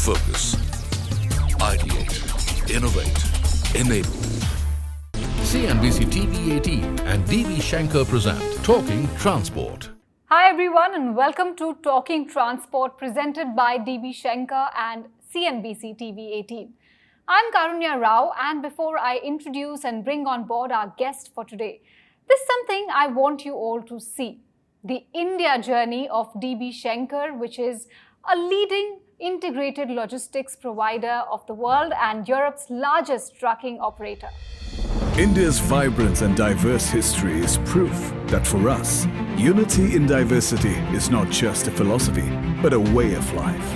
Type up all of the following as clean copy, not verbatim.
Focus. Ideate. Innovate. Enable. CNBC-TV18 and DB Schenker present Talking Transport. Hi everyone and welcome to Talking Transport presented by DB Schenker and CNBC-TV18. I'm Karunya Rao, and before I introduce and bring on board our guest for today, there's something I want you all to see. The India journey of DB Schenker, which is a leading integrated logistics provider of the world and Europe's largest trucking operator. India's vibrant and diverse history is proof that for us, unity in diversity is not just a philosophy, but a way of life.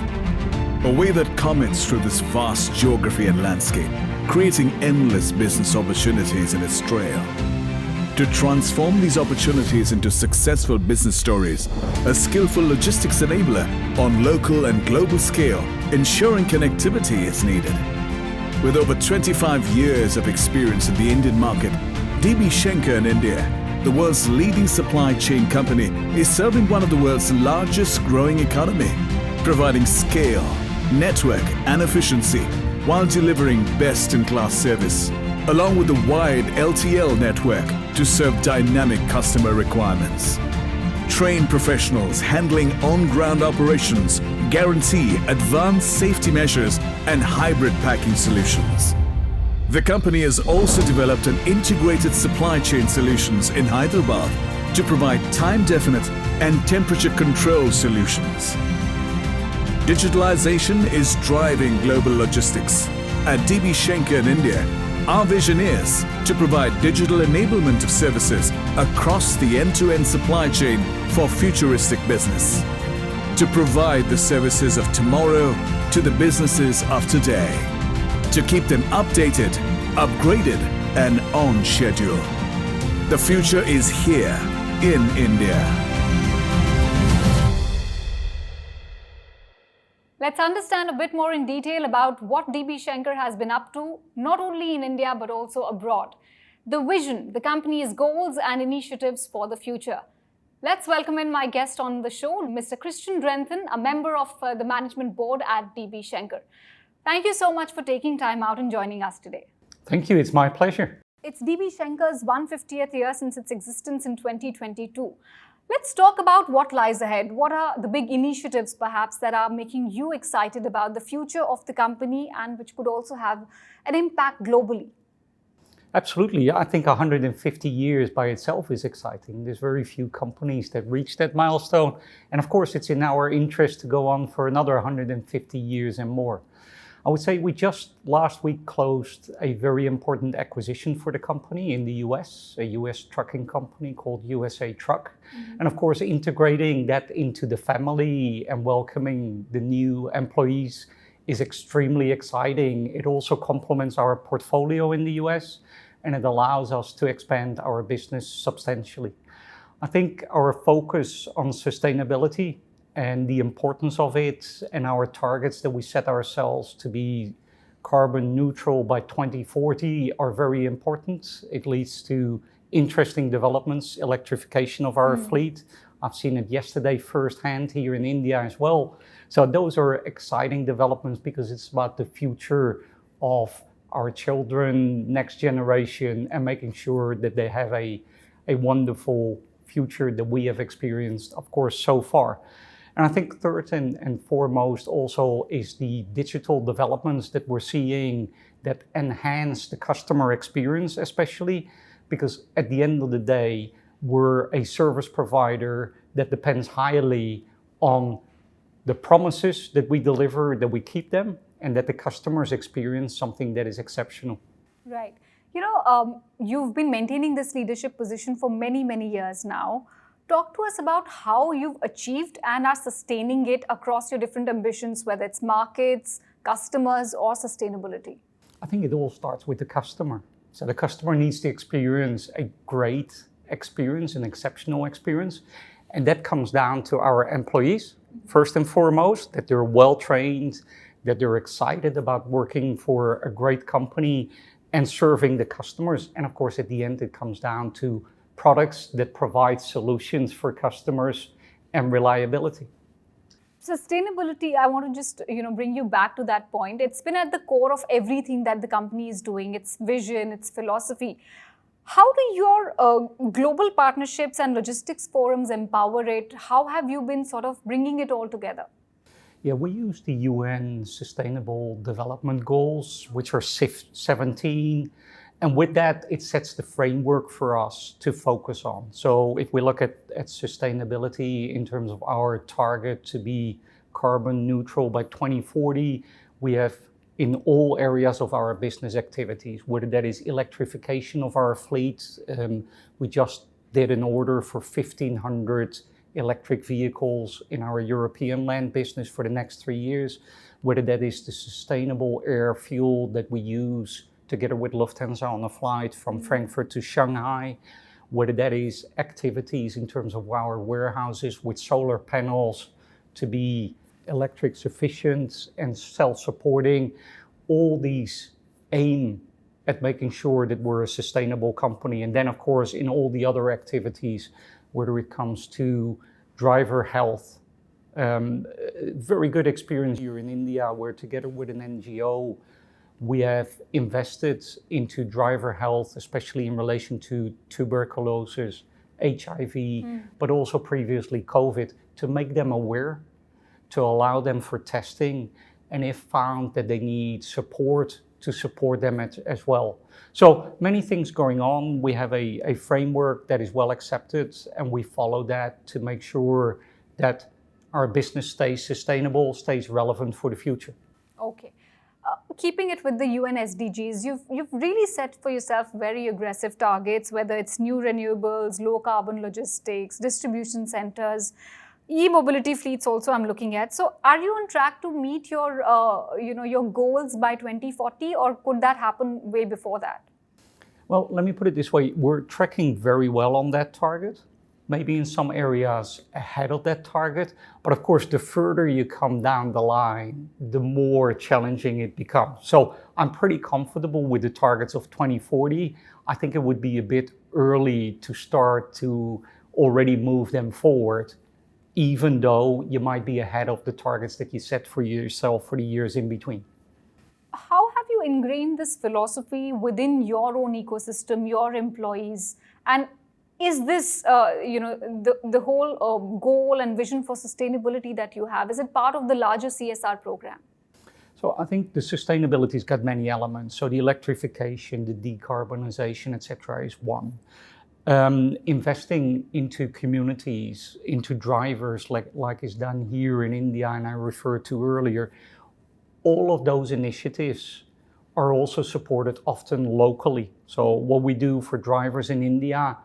A way that commutes through this vast geography and landscape, creating endless business opportunities in its trail. To transform these opportunities into successful business stories, a skillful logistics enabler on local and global scale, ensuring connectivity is needed. With over 25 years of experience in the Indian market, DB Schenker in India, the world's leading supply chain company, is serving one of the world's largest growing economy, providing scale, network and efficiency while delivering best-in-class service, along with a wide LTL network to serve dynamic customer requirements. Trained professionals handling on-ground operations guarantee advanced safety measures and hybrid packing solutions. The company has also developed an integrated supply chain solutions in Hyderabad to provide time-definite and temperature-controlled solutions. Digitalization is driving global logistics. At DB Schenker in India, our vision is to provide digital enablement of services across the end-to-end supply chain for futuristic business. To provide the services of tomorrow to the businesses of today. To keep them updated, upgraded, and on schedule. The future is here in India. Let's understand a bit more in detail about what DB Schenker has been up to, not only in India but also abroad. The vision, the company's goals and initiatives for the future. Let's welcome in my guest on the show, Mr. Christian Drenton, a member of the management board at DB Schenker. Thank you so much for taking time out and joining us today. Thank you, it's my pleasure. It's DB Schenker's 150th year since its existence in 2022. Let's talk about what lies ahead. What are the big initiatives perhaps that are making you excited about the future of the company and which could also have an impact globally? Absolutely. I think 150 years by itself is exciting. There's very few companies that reach that milestone. And of course, it's in our interest to go on for another 150 years and more. I would say we just last week closed a very important acquisition for the company in the US, a US trucking company called USA Truck. And of course, integrating that into the family and welcoming the new employees is extremely exciting. It also complements our portfolio in the US and it allows us to expand our business substantially. I think our focus on sustainability and the importance of it and our targets that we set ourselves to be carbon neutral by 2040 are very important. It leads to interesting developments, electrification of our fleet. I've seen it yesterday firsthand here in India as well. So those are exciting developments because it's about the future of our children, next generation, and making sure that they have a wonderful future that we have experienced, of course, so far. And I think third and foremost also is the digital developments that we're seeing that enhance the customer experience, especially because at the end of the day, we're a service provider that depends highly on the promises that we deliver, that we keep them, and that the customers experience something that is exceptional. Right. You know, you've been maintaining this leadership position for many, many years now. Talk to us about how you've achieved and are sustaining it across your different ambitions, whether it's markets, customers, or sustainability. I think it all starts with the customer. So the customer needs to experience a great experience, an exceptional experience. And that comes down to our employees, first and foremost, that they're well-trained, that they're excited about working for a great company and serving the customers. And of course, at the end, it comes down to products that provide solutions for customers and reliability. Sustainability, I want to just, bring you back to that point. It's been at the core of everything that the company is doing, its vision, its philosophy. How do your global partnerships and logistics forums empower it? How have you been sort of bringing it all together? Yeah, we use the UN Sustainable Development Goals, which are 17. And with that, it sets the framework for us to focus on. So if we look at sustainability in terms of our target to be carbon neutral by 2040, we have in all areas of our business activities, whether that is electrification of our fleet. We just did an order for 1,500 electric vehicles in our European land business for the next 3 years, whether that is the sustainable air fuel that we use together with Lufthansa on a flight from Frankfurt to Shanghai, whether that is activities in terms of our warehouses with solar panels to be electric sufficient and self-supporting. All these aim at making sure that we're a sustainable company. And then, of course, in all the other activities, whether it comes to driver health, very good experience here in India, where together with an NGO, we have invested into driver health, especially in relation to tuberculosis, HIV, but also previously COVID, to make them aware, to allow them for testing, and if found that they need support, to support them as well. So many things going on. We have a framework that is well accepted, and we follow that to make sure that our business stays sustainable, stays relevant for the future. Okay. Keeping it with the UN SDGs, you've really set for yourself very aggressive targets, whether it's new renewables, low carbon logistics, distribution centers, e-mobility fleets also I'm looking at. So are you on track to meet your, your goals by 2040, or could that happen way before that? Well, let me put it this way. We're tracking very well on that target, maybe in some areas ahead of that target. But of course, the further you come down the line, the more challenging it becomes. So I'm pretty comfortable with the targets of 2040. I think it would be a bit early to start to already move them forward, even though you might be ahead of the targets that you set for yourself for the years in between. How have you ingrained this philosophy within your own ecosystem, your employees? And is this, the whole goal and vision for sustainability that you have, is it part of the larger CSR program? So I think the sustainability's got many elements. So the electrification, the decarbonization, etc., is one. Investing into communities, into drivers, like is done here in India and I referred to earlier, all of those initiatives are also supported often locally. So what we do for drivers in India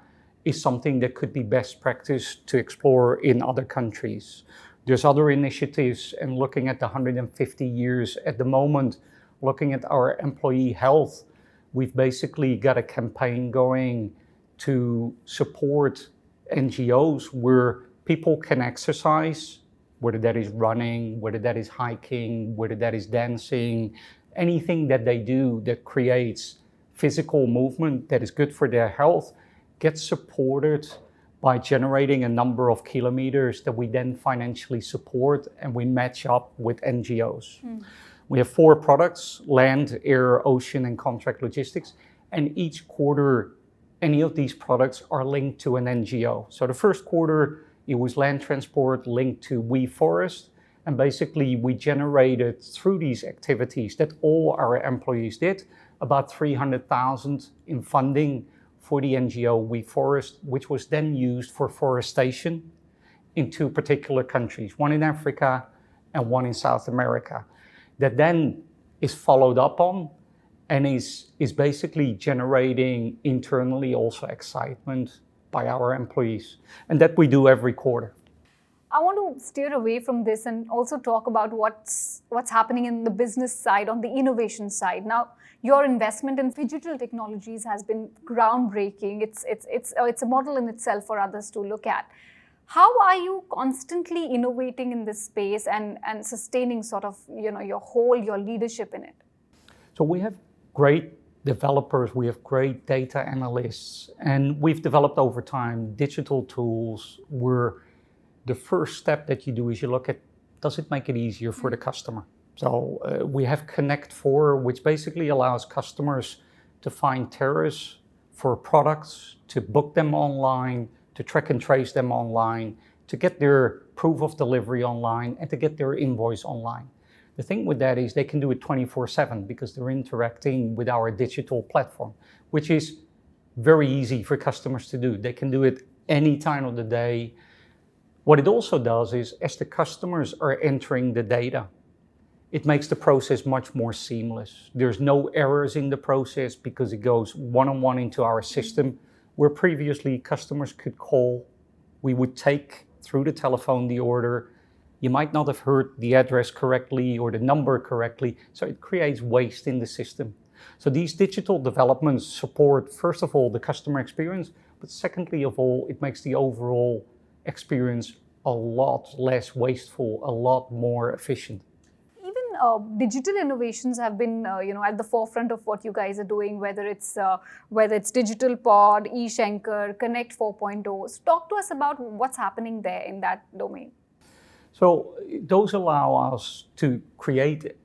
is something that could be best practice to explore in other countries. There's other initiatives, and looking at the 150 years at the moment, looking at our employee health, we've basically got a campaign going to support NGOs where people can exercise, whether that is running, whether that is hiking, whether that is dancing, anything that they do that creates physical movement that is good for their health, gets supported by generating a number of kilometers that we then financially support, and we match up with NGOs. We have 4 products: land, air, ocean, and contract logistics. And each quarter, any of these products are linked to an NGO. So the first quarter, it was land transport linked to We Forest. And basically, we generated through these activities that all our employees did about 300,000 in funding for the NGO We Forest, which was then used for forestation in 2 particular countries, one in Africa and one in South America, that then is followed up on and is basically generating internally also excitement by our employees. And that we do every quarter. I want to steer away from this and also talk about what's happening in the business side, on the innovation side. Now, your investment in digital technologies has been groundbreaking. It's a model in itself for others to look at. How are you constantly innovating in this space and sustaining sort of your leadership in it? So we have great developers, we have great data analysts, and we've developed over time digital tools where the first step that you do is you look at does it make it easier for the customer? So we have Connect 4, which basically allows customers to find tariffs for products, to book them online, to track and trace them online, to get their proof of delivery online, and to get their invoice online. The thing with that is they can do it 24/7 because they're interacting with our digital platform, which is very easy for customers to do. They can do it any time of the day. What it also does is, as the customers are entering the data, it makes the process much more seamless. There's no errors in the process because it goes one-on-one into our system, where previously customers could call, we would take through the telephone the order. You might not have heard the address correctly or the number correctly, so it creates waste in the system. So these digital developments support, first of all, the customer experience, but secondly of all, it makes the overall experience a lot less wasteful, a lot more efficient. Even digital innovations have been, at the forefront of what you guys are doing, whether it's Digital Pod, Schenker, Connect 4.0. So talk to us about what's happening there in that domain. So those allow us to create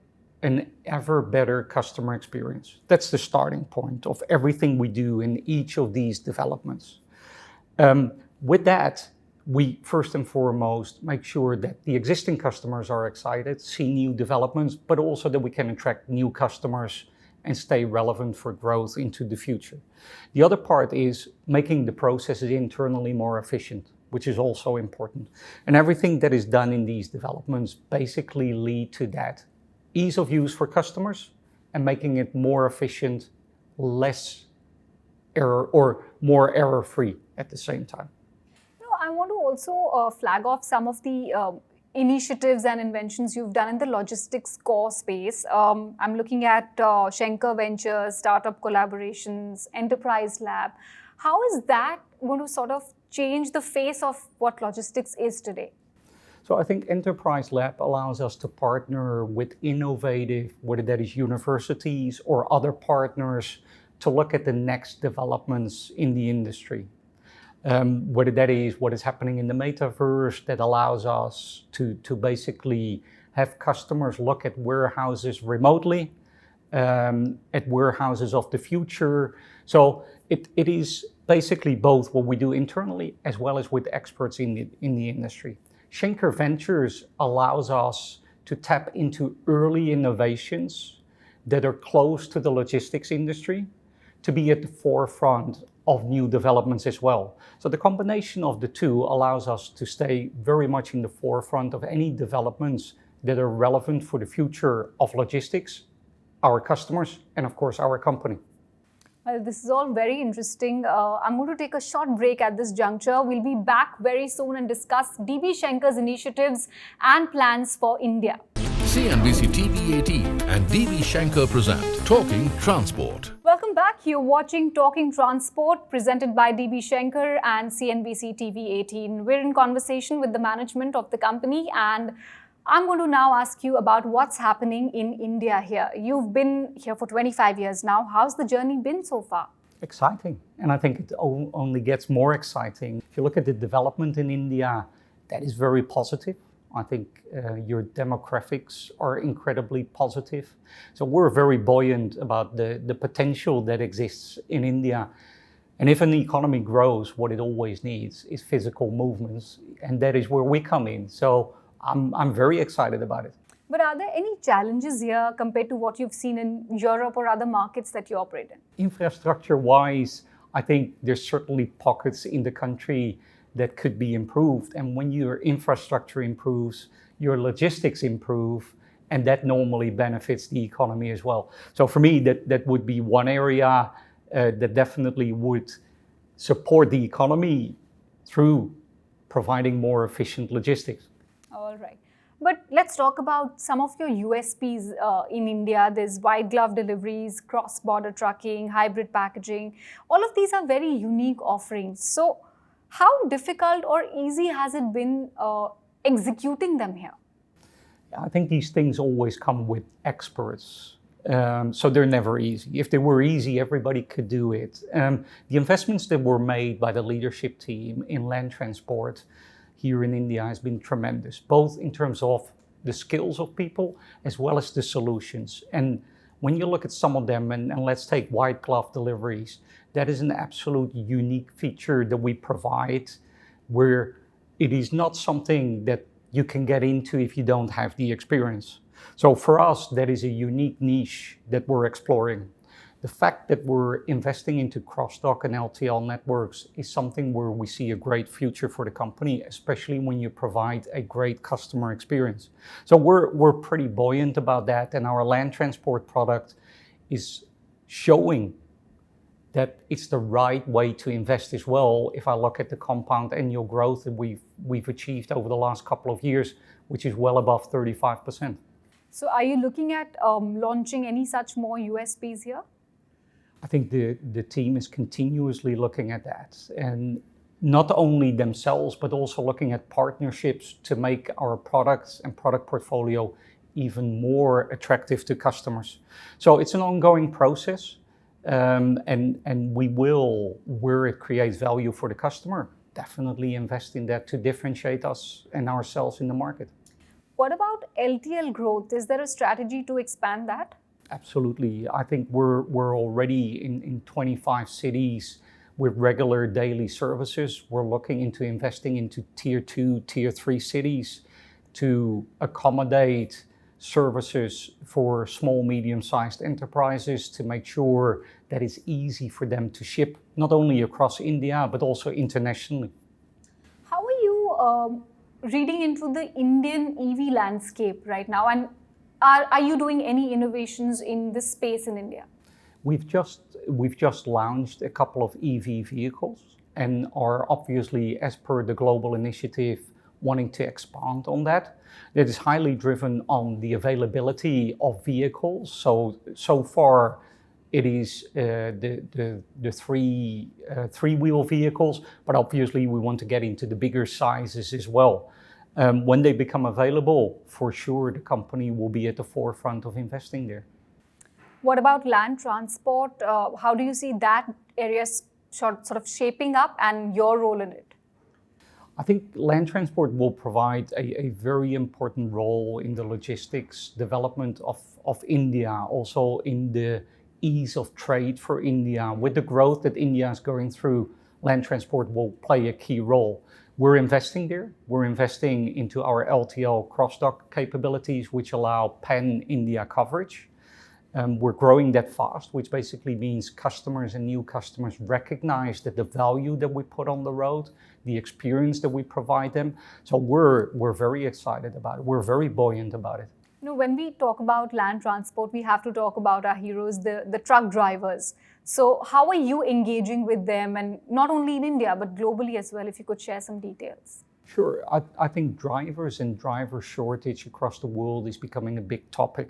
an ever better customer experience. That's the starting point of everything we do in each of these developments. With that, we first and foremost make sure that the existing customers are excited, see new developments, but also that we can attract new customers and stay relevant for growth into the future. The other part is making the processes internally more efficient, which is also important. And everything that is done in these developments basically lead to that. Ease of use for customers and making it more efficient, less error, or more error-free at the same time. I want to also flag off some of the initiatives and inventions you've done in the logistics core space. I'm looking at Schenker Ventures, startup collaborations, Enterprise Lab. How is that going to sort of change the face of what logistics is today? So I think Enterprise Lab allows us to partner with innovative, whether that is universities or other partners, to look at the next developments in the industry. Whether that is what is happening in the metaverse that allows us to basically have customers look at warehouses remotely, at warehouses of the future. So it is basically both what we do internally as well as with experts in the industry. Schenker Ventures allows us to tap into early innovations that are close to the logistics industry, to be at the forefront of new developments as well. So the combination of the two allows us to stay very much in the forefront of any developments that are relevant for the future of logistics, our customers, and of course our company. Well, this is all very interesting. I'm going to take a short break at this juncture. We'll be back very soon and discuss DB Schenker's initiatives and plans for India. CNBC-TV18 and DB Schenker present Talking Transport. Welcome back. You're watching Talking Transport, presented by DB Schenker and CNBC-TV18. We're in conversation with the management of the company, and I'm going to now ask you about what's happening in India here. You've been here for 25 years now. How's the journey been so far? Exciting. And I think it only gets more exciting. If you look at the development in India, that is very positive. I think your demographics are incredibly positive. So we're very buoyant about the potential that exists in India. And if an economy grows, what it always needs is physical movements. And that is where we come in. So I'm very excited about it. But are there any challenges here compared to what you've seen in Europe or other markets that you operate in? Infrastructure-wise, I think there's certainly pockets in the country that could be improved. And when your infrastructure improves, your logistics improve, and that normally benefits the economy as well. So for me, that would be one area that definitely would support the economy through providing more efficient logistics. All right. But let's talk about some of your USPs in India. There's white glove deliveries, cross-border trucking, hybrid packaging. All of these are very unique offerings. So how difficult or easy has it been executing them here? I think these things always come with experts. So they're never easy. If they were easy, everybody could do it. The investments that were made by the leadership team in land transport here in India has been tremendous, both in terms of the skills of people as well as the solutions. And when you look at some of them, and let's take white glove deliveries, that is an absolute unique feature that we provide, where it is not something that you can get into if you don't have the experience. So for us, that is a unique niche that we're exploring. The fact that we're investing into cross-dock and LTL networks is something where we see a great future for the company, especially when you provide a great customer experience. So we're pretty buoyant about that, and our land transport product is showing that it's the right way to invest as well. If I look at the compound annual growth that we've achieved over the last couple of years, which is well above 35%. So are you looking at launching any such more USPs here? I think the team is continuously looking at that, and not only themselves, but also looking at partnerships to make our products and product portfolio even more attractive to customers. So it's an ongoing process, and we will, where it creates value for the customer, definitely invest in that to differentiate us and ourselves in the market. What about LTL growth? Is there a strategy to expand that? Absolutely. I think we're already in 25 cities with regular daily services. We're looking into investing into tier 2, tier 3 cities to accommodate services for small, medium-sized enterprises, to make sure that it's easy for them to ship not only across India, but also internationally. How are you reading into the Indian EV landscape right now? And are you doing any innovations in this space in India? We've just launched a couple of EV vehicles and are obviously, as per the global initiative, wanting to expand on that. That is highly driven on the availability of vehicles. So far, it is the three-wheel vehicles, but obviously we want to get into the bigger sizes as well. When they become available, for sure the company will be at the forefront of investing there. What about land transport? How do you see that area sort of shaping up and your role in it? I think land transport will provide a very important role in the logistics development of India, also in the ease of trade for India. With the growth that India is going through, land transport will play a key role. We're investing there. We're investing into our LTL cross-dock capabilities, which allow pan-India coverage. We're growing that fast, which basically means customers and new customers recognize that the value that we put on the road, the experience that we provide them. So we're very excited about it. We're very buoyant about it. You know, when we talk about land transport, we have to talk about our heroes, the truck drivers. So how are you engaging with them, and not only in India, but globally as well, if you could share some details? Sure. I think drivers and driver shortage across the world is becoming a big topic.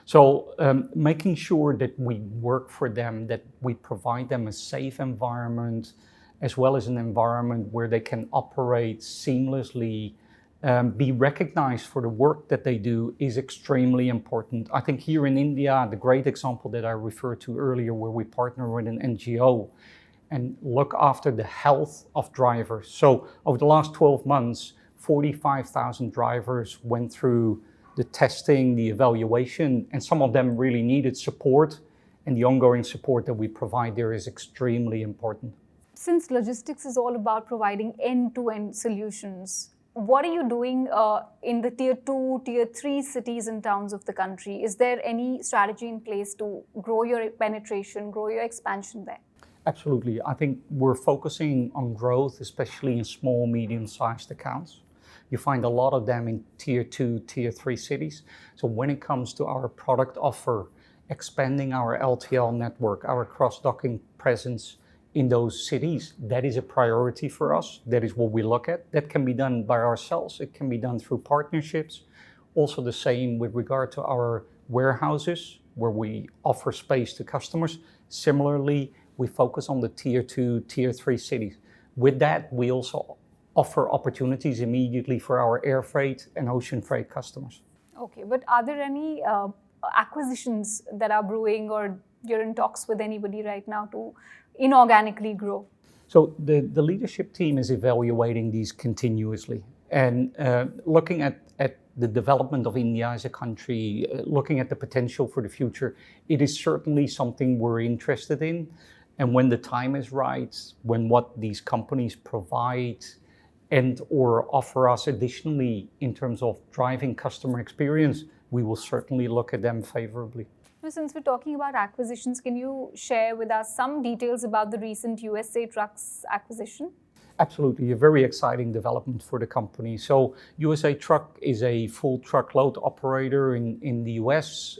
So making sure that we work for them, that we provide them a safe environment, as well as an environment where they can operate seamlessly, be recognized for the work that they do, is extremely important. I think here in India, the great example that I referred to earlier, where we partner with an NGO and look after the health of drivers. So over the last 12 months, 45,000 drivers went through the testing, the evaluation, and some of them really needed support, and the ongoing support that we provide there is extremely important. Since logistics is all about providing end-to-end solutions, what are you doing in the tier 2, tier 3 cities and towns of the country? Is there any strategy in place to grow your penetration, grow your expansion there? Absolutely. I think we're focusing on growth, especially in small, medium-sized accounts. You find a lot of them in tier 2, tier 3 cities. So when it comes to our product offer, expanding our LTL network, our cross-docking presence in those cities, that is a priority for us. That is what we look at. That can be done by ourselves. It can be done through partnerships. Also the same with regard to our warehouses, where we offer space to customers. Similarly, we focus on the tier 2, tier 3 cities. With that, we also offer opportunities immediately for our air freight and ocean freight customers. Okay, but are there any acquisitions that are brewing, or you're in talks with anybody right now to inorganically grow? So the leadership team is evaluating these continuously and looking at the development of India as a country, looking at the potential for the future, it is certainly something we're interested in. And when the time is right, when what these companies provide and or offer us additionally in terms of driving customer experience, we will certainly look at them favorably. Since we're talking about acquisitions, can you share with us some details about the recent USA Trucks acquisition? Absolutely, a very exciting development for the company. So USA Truck is a full truckload operator in the US.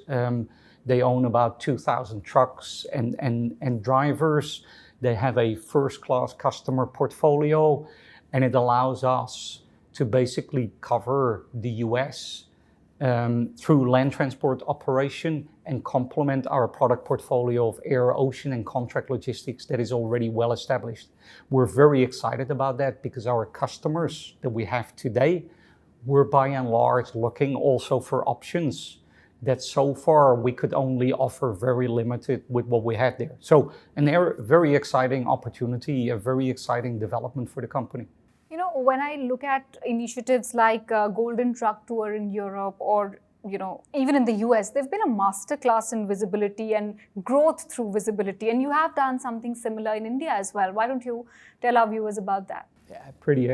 They own about 2,000 trucks and drivers. They have a first-class customer portfolio, and it allows us to basically cover the US through land transport operation and complement our product portfolio of air, ocean, and contract logistics that is already well established. We're very excited about that because our customers that we have today, we're by and large looking also for options that so far we could only offer very limited with what we had there. So a very exciting opportunity, a very exciting development for the company. You know, when I look at initiatives like Golden Truck Tour in Europe or, even in the US, they've been a masterclass in visibility and growth through visibility. And you have done something similar in India as well. Why don't you tell our viewers about that? Yeah,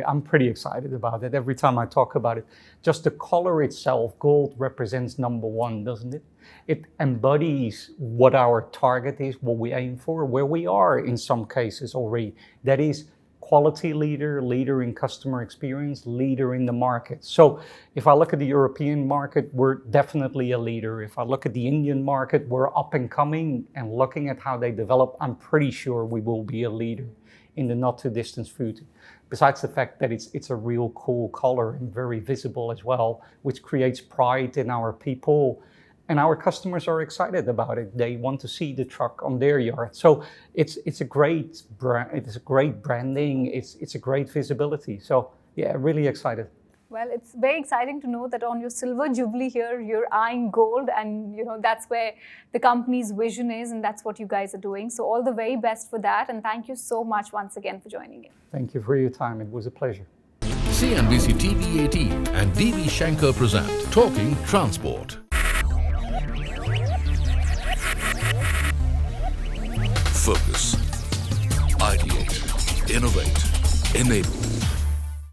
I'm pretty excited about it. Every time I talk about it, just the color itself, gold represents number one, doesn't it? It embodies what our target is, what we aim for, where we are in some cases already. That is quality leader, leader in customer experience, leader in the market. So if I look at the European market, we're definitely a leader. If I look at the Indian market, we're up and coming, and looking at how they develop, I'm pretty sure we will be a leader in the not too distant future. Besides the fact that it's a real cool color and very visible as well, which creates pride in our people, and our customers are excited about it. They want to see the truck on their yard. So it's a great branding. It's a great visibility. So yeah, really excited. Well, it's very exciting to know that on your silver jubilee here, you're eyeing gold, and that's where the company's vision is, and that's what you guys are doing. So all the very best for that, and thank you so much once again for joining in. Thank you for your time. It was a pleasure. CNBC-TV18 and DB Schenker present Talking Transport. Focus, ideate, innovate, enable.